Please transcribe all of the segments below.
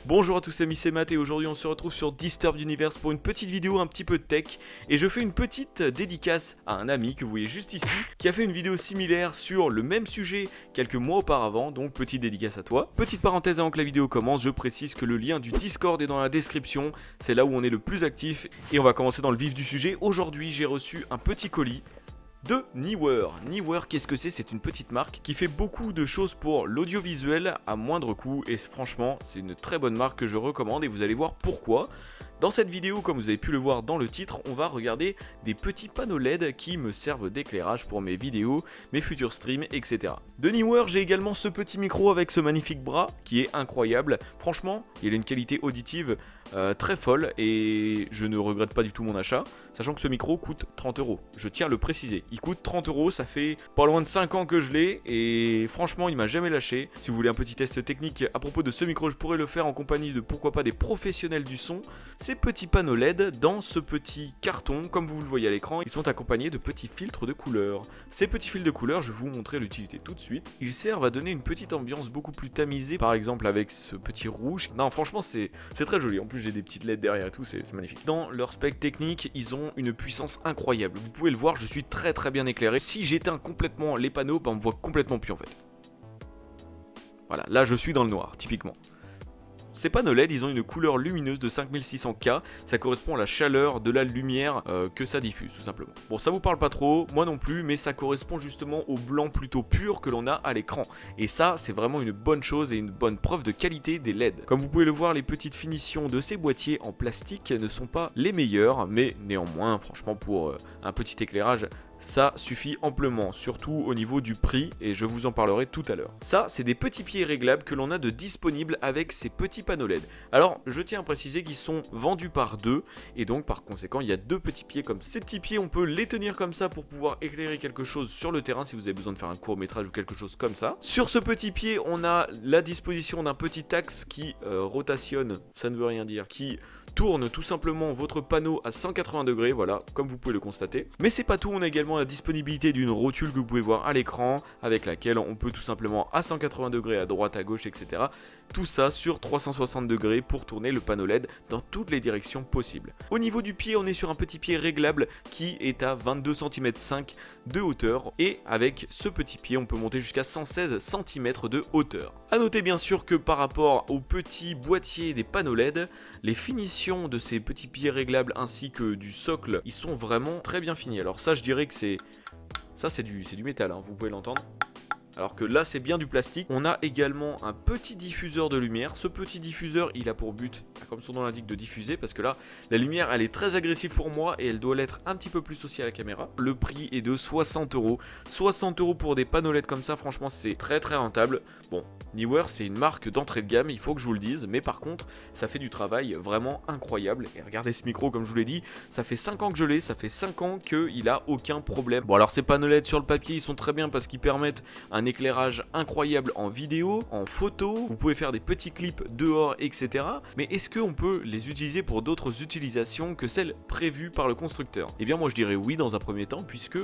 Bonjour à tous amis, c'est Matt et aujourd'hui on se retrouve sur Disturbed Universe pour une petite vidéo un petit peu tech. Et je fais une petite dédicace à un ami que vous voyez juste ici, qui a fait une vidéo similaire sur le même sujet quelques mois auparavant, donc petite dédicace à toi. Petite parenthèse avant que la vidéo commence, je précise que le lien du Discord est dans la description, c'est là où on est le plus actif. Et on va commencer dans le vif du sujet. Aujourd'hui j'ai reçu un petit colis de Neewer. Neewer, qu'est-ce que c'est? C'est une petite marque qui fait beaucoup de choses pour l'audiovisuel à moindre coût et franchement c'est une très bonne marque que je recommande et vous allez voir pourquoi. Dans cette vidéo, comme vous avez pu le voir dans le titre, on va regarder des petits panneaux LED qui me servent d'éclairage pour mes vidéos, mes futurs streams, etc. De Neewer, j'ai également ce petit micro avec ce magnifique bras qui est incroyable. Franchement, il a une qualité auditive très folle et je ne regrette pas du tout mon achat, sachant que ce micro coûte 30 €. Je tiens à le préciser, il coûte 30 €, ça fait pas loin de 5 ans que je l'ai et franchement il m'a jamais lâché. Si vous voulez un petit test technique à propos de ce micro, je pourrais le faire en compagnie de pourquoi pas des professionnels du son. Ces petits panneaux LED dans ce petit carton, comme vous le voyez à l'écran, ils sont accompagnés de petits filtres de couleurs. Ces petits filtres de couleurs, je vais vous montrer l'utilité tout de suite. Ils servent à donner une petite ambiance beaucoup plus tamisée, par exemple avec ce petit rouge. Non franchement c'est très joli, en plus j'ai des petites LED derrière et tout, c'est magnifique. Dans leur spec technique, ils ont une puissance incroyable. Vous pouvez le voir, je suis très bien éclairé. Si j'éteins complètement les panneaux, on me voit complètement plus en fait. Voilà, là je suis dans le noir, typiquement. Ces panneaux LED, ils ont une couleur lumineuse de 5600K, ça correspond à la chaleur de la lumière que ça diffuse tout simplement. Bon, ça vous parle pas trop, moi non plus, mais ça correspond justement au blanc plutôt pur que l'on a à l'écran. Et ça, c'est vraiment une bonne chose et une bonne preuve de qualité des LED. Comme vous pouvez le voir, les petites finitions de ces boîtiers en plastique ne sont pas les meilleures, mais néanmoins, franchement, pour un petit éclairage, ça suffit amplement, surtout au niveau du prix et je vous en parlerai tout à l'heure. Ça, c'est des petits pieds réglables que l'on a de disponibles avec ces petits panneaux LED. Alors, je tiens à préciser qu'ils sont vendus par deux et donc par conséquent, il y a deux petits pieds comme ça. Ces petits pieds, on peut les tenir comme ça pour pouvoir éclairer quelque chose sur le terrain si vous avez besoin de faire un court métrage ou quelque chose comme ça. Sur ce petit pied, on a la disposition d'un petit axe qui rotationne, ça ne veut rien dire, qui tourne tout simplement votre panneau à 180 degrés, voilà, comme vous pouvez le constater. Mais c'est pas tout, on a également la disponibilité d'une rotule que vous pouvez voir à l'écran, avec laquelle on peut tout simplement à 180 degrés, à droite, à gauche, etc. Tout ça sur 360 degrés pour tourner le panneau LED dans toutes les directions possibles. Au niveau du pied, on est sur un petit pied réglable qui est à 22 cm 5 de hauteur, et avec ce petit pied, on peut monter jusqu'à 116 cm de hauteur. A noter bien sûr que par rapport au petit boîtier des panneaux LED, les finitions de ces petits pieds réglables ainsi que du socle, ils sont vraiment très bien finis. Alors ça, je dirais que c'est du métal, hein, vous pouvez l'entendre. Alors que là c'est bien du plastique. On a également un petit diffuseur de lumière. Ce petit diffuseur il a pour but, comme son nom l'indique, de diffuser, parce que là la lumière elle est très agressive pour moi et elle doit l'être un petit peu plus aussi à la caméra. Le prix est de 60 €. 60 € pour des panneaux LED comme ça, franchement c'est très rentable. Bon, Neewer c'est une marque d'entrée de gamme, il faut que je vous le dise, mais par contre ça fait du travail vraiment incroyable. Et regardez ce micro, comme je vous l'ai dit, ça fait 5 ans que je l'ai, ça fait 5 ans qu'il a aucun problème. Bon alors ces panneaux LED sur le papier ils sont très bien parce qu'ils permettent un éclairage incroyable en vidéo, en photo, vous pouvez faire des petits clips dehors, etc. Mais est-ce qu'on peut les utiliser pour d'autres utilisations que celles prévues par le constructeur? Eh bien moi je dirais oui dans un premier temps, puisque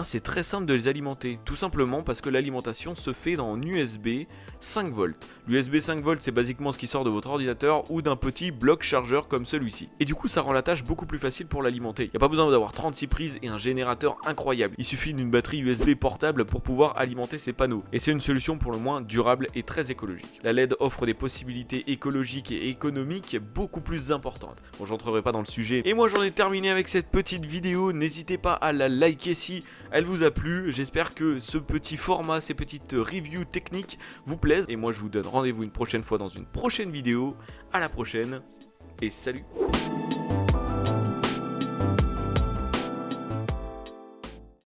c'est très simple de les alimenter, tout simplement parce que l'alimentation se fait en USB 5 volts. L'USB 5 volts c'est basiquement ce qui sort de votre ordinateur ou d'un petit bloc chargeur comme celui-ci. Et du coup ça rend la tâche beaucoup plus facile pour l'alimenter. Il n'y a pas besoin d'avoir 36 prises et un générateur incroyable. Il suffit d'une batterie USB portable pour pouvoir alimenter ces panneaux. Et c'est une solution pour le moins durable et très écologique. La LED offre des possibilités écologiques et économiques beaucoup plus importantes. Bon, j'entrerai pas dans le sujet. Et moi j'en ai terminé avec cette petite vidéo. N'hésitez pas à la liker si elle vous a plu. J'espère que ce petit format, ces petites reviews techniques vous plaisent. Et moi je vous donne rendez-vous une prochaine fois dans une prochaine vidéo. À la prochaine et salut.